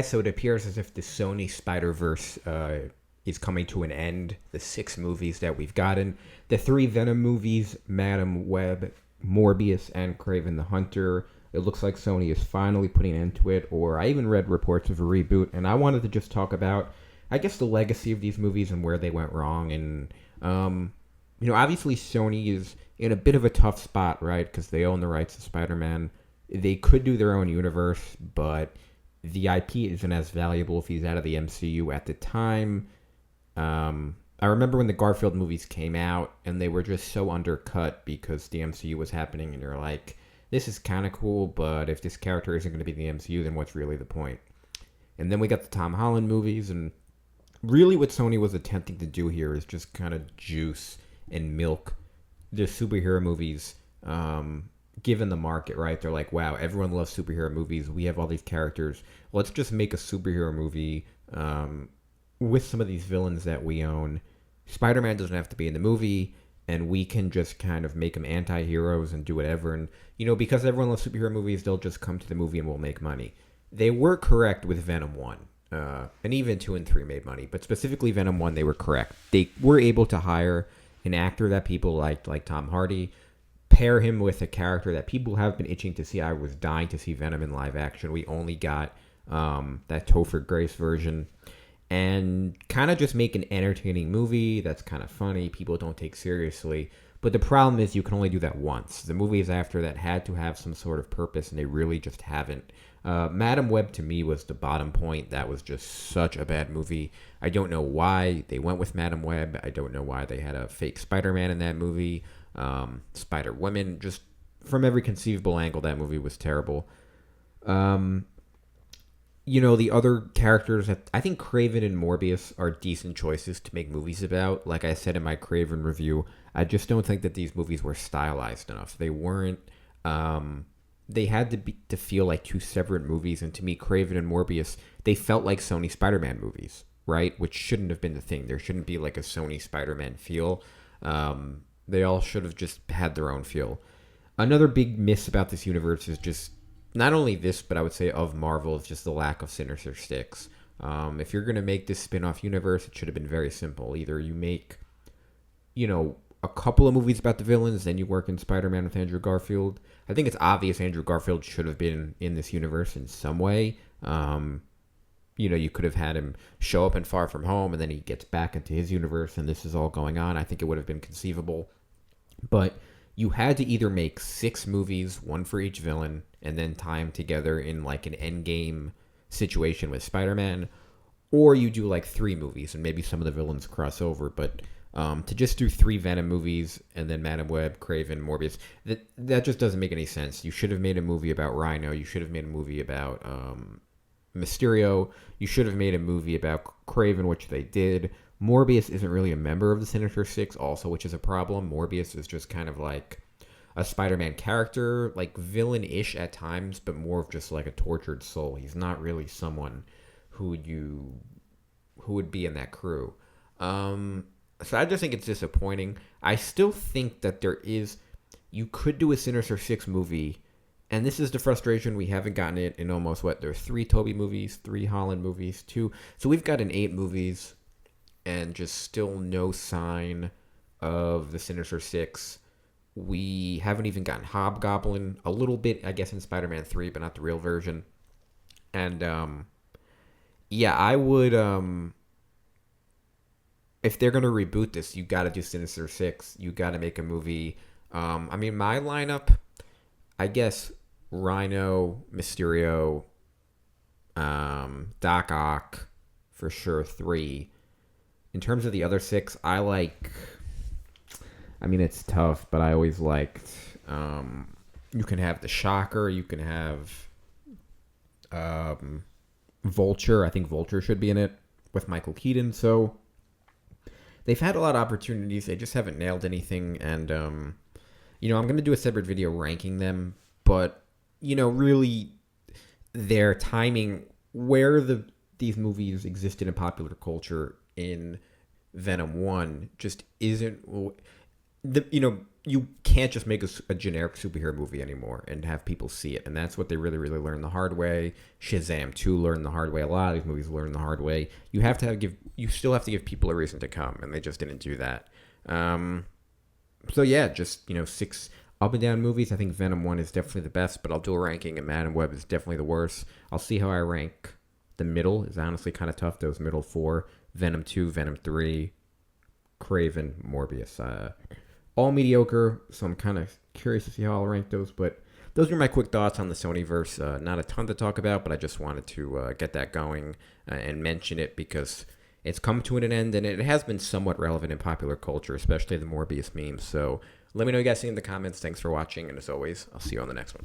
So it appears as if the Sony Spider-Verse is coming to an end. The 6 movies that we've gotten, the 3 Venom movies, Madam Web, Morbius, and Craven the Hunter. It looks like Sony is finally putting an end to it, or I even read reports of a reboot. And I wanted to just talk about, I guess, the legacy of these movies and where they went wrong. And, obviously Sony is in a bit of a tough spot, right? Because they own the rights to Spider-Man. They could do their own universe, but the IP isn't as valuable if he's out of the MCU at the time. I remember when the Garfield movies came out and they were just so undercut because the MCU was happening, and you're like, this is kind of cool, but if this character isn't going to be the MCU, then what's really the point? And then we got the Tom Holland movies, and really what Sony was attempting to do here is just kind of juice and milk the superhero movies, given the market, right? They're like, wow, everyone loves superhero movies. We have all these characters. Let's just make a superhero movie with some of these villains that we own. Spider-Man doesn't have to be in the movie, and we can just kind of make them anti-heroes and do whatever. And, because everyone loves superhero movies, they'll just come to the movie and we'll make money. They were correct with Venom 1. And even 2 and 3 made money. But specifically Venom 1, they were correct. They were able to hire an actor that people liked, like Tom Hardy, pair him with a character that people have been itching to see. I was dying to see Venom in live action. We only got that Topher Grace version. And kind of just make an entertaining movie that's kind of funny, people don't take seriously. But the problem is you can only do that once. The movies after that had to have some sort of purpose, and they really just haven't. Madam Web, to me, was the bottom point. That was just such a bad movie. I don't know why they went with Madam Web. I don't know why they had a fake Spider-Man in that movie. Spider-Woman, just from every conceivable angle, that movie was terrible. The other characters, I think Craven and Morbius are decent choices to make movies about. Like I said in my Craven review, I just don't think that these movies were stylized enough. They weren't. They had to feel like 2 separate movies, and to me, Craven and Morbius, they felt like Sony Spider-Man movies, right? Which shouldn't have been the thing. There shouldn't be like a Sony Spider-Man feel. They all should have just had their own feel. Another big miss about this universe is just, not only this, but I would say of Marvel, is just the lack of Sinister Six. If you're going to make this spin-off universe, it should have been very simple. Either you make, a couple of movies about the villains, then you work in Spider-Man with Andrew Garfield. I think it's obvious Andrew Garfield should have been in this universe in some way. You could have had him show up in Far From Home, and then he gets back into his universe, and this is all going on. I think it would have been conceivable. But you had to either make 6 movies, 1 for each villain, and then tie them together in like an endgame situation with Spider-Man, or you do like 3 movies and maybe some of the villains cross over. But to just do 3 Venom movies and then Madam Web, Craven, Morbius, that just doesn't make any sense. You should have made a movie about Rhino. You should have made a movie about Mysterio. You should have made a movie about Craven, which they did. Morbius isn't really a member of the Sinister Six also, which is a problem. Morbius is just kind of like a Spider-Man character, like villain-ish at times, but more of just like a tortured soul. He's not really someone who would be in that crew. So I just think it's disappointing. I still think that you could do a Sinister Six movie, and this is the frustration. We haven't gotten it in almost, there's 3 Tobey movies, 3 Holland movies, 2. So we've gotten 8 movies, and just still no sign of the Sinister Six. We haven't even gotten Hobgoblin, a little bit, I guess, in Spider-Man 3, but not the real version. And, I would, if they're going to reboot this, you got to do Sinister Six. You got to make a movie. My lineup, I guess, Rhino, Mysterio, Doc Ock, for sure, 3. In terms of the other 6, it's tough, but I always liked, you can have the Shocker, you can have Vulture. I think Vulture should be in it with Michael Keaton. So they've had a lot of opportunities. They just haven't nailed anything. And, I'm going to do a separate video ranking them. But, really their timing, where these movies existed in popular culture in Venom 1 just isn't. you can't just make a generic superhero movie anymore and have people see it. And that's what they really, really learned the hard way. Shazam 2 learned the hard way. A lot of these movies learned the hard way. You still have to give people a reason to come, and they just didn't do that. So yeah, just, 6 up and down movies. I think Venom 1 is definitely the best, but I'll do a ranking, and Madam Web is definitely the worst. I'll see how I rank. The middle is honestly kind of tough. Those middle 4, Venom 2, Venom 3, Craven, Morbius. All mediocre, so I'm kind of curious to see how I'll rank those. But those are my quick thoughts on the Sonyverse. Not a ton to talk about, but I just wanted to get that going and mention it because it's come to an end, and it has been somewhat relevant in popular culture, especially the Morbius memes. So let me know what you guys think in the comments. Thanks for watching, and as always, I'll see you on the next one.